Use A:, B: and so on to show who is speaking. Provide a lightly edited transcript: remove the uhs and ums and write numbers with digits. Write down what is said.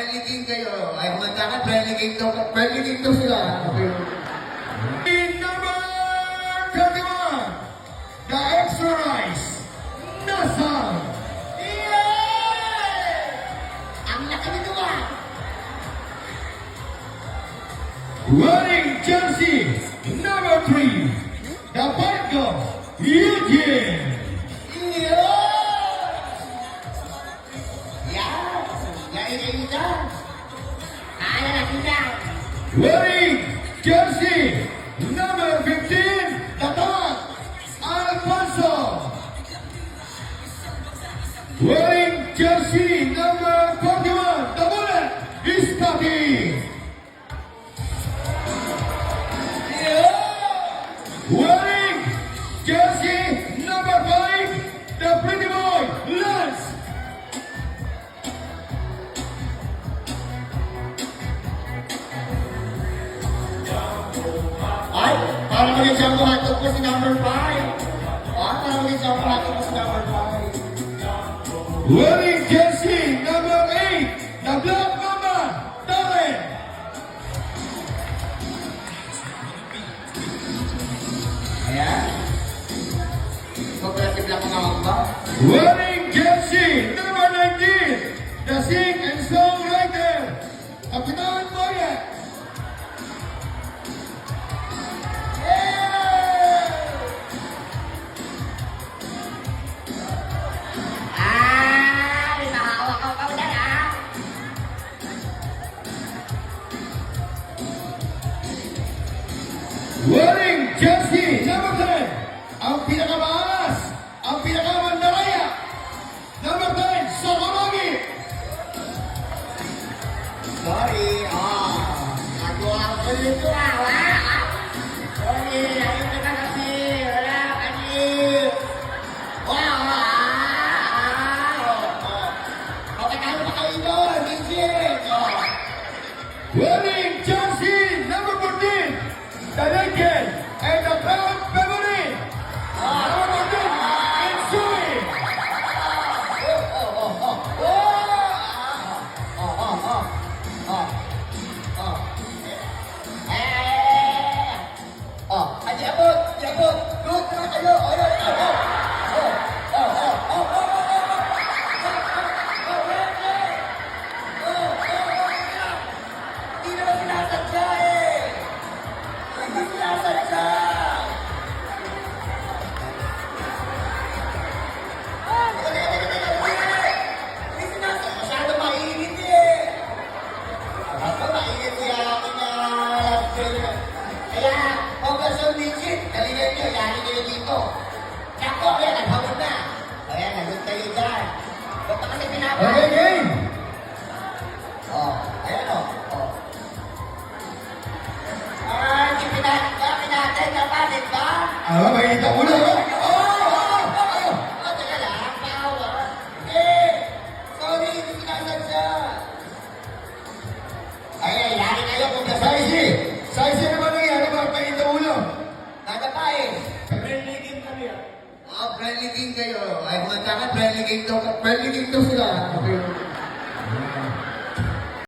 A: friendly game kayo. Ay, kumanta ka, friendly game daw. Friendly game daw sila.
B: Number 31, the extra rice, Nasal.
A: Ang laki nito ah.
B: Running jersey, number 3, the Barco, Eugene. Wearing jersey number 15, Tatak Alfonso. Wearing jersey number 41, the bullet is Tati. Wearing jersey number 5, the pretty boy, Lance.
A: Ay, para maging siyang buhatok po si number 5. Para maging siyang buhatok po si number 5.
B: Wearing jersey number 8, the Black Mamba, Darren.
A: Ayan. Progressive lang mga mamba.
B: Wearing jersey number 19, the sing and songwriter, Kapitan Boye.
A: Ay, nahawak ako ka dyan ah.
B: Wearing jersey number 10, ang pinakamaas, ang pinakamandaraya, number 10, Sokomagi.
A: Sorry, nagawa ko dito ah. Sorry, ayun na kasi. Wala kasi. Wow, okay, tayo pa kayo doon. Vincent.
B: Wearing jersey number 14, the naked and the proud family, number 14, Insui.
A: Abot. Doon na kayo. Hindi naman sinasadya eh. Hindi sinasadya. Masyado mainit eh. Masyado mainit siya akin na kaya, Operation Vincent, galingan nyo, yari kayo dito. Nako, yan, naghamon na. Ayan, nandun kayo dyan. Ba't na kasi pinapakain?
B: Okay, game.
A: Ayan o. Hindi pinatay ka pa, di ba?
B: Mainit ang ulo.
A: Teka lang, paawa. Sorry, hindi sinasadya. Ayan, yari kayo kung
B: Size naman nangyari, mainit ang ulo.
A: Nadapa eh.
B: Friendly game kami ah.
A: Friendly game kayo. Ay, kumanta ka, friendly game daw. Friendly game daw sila.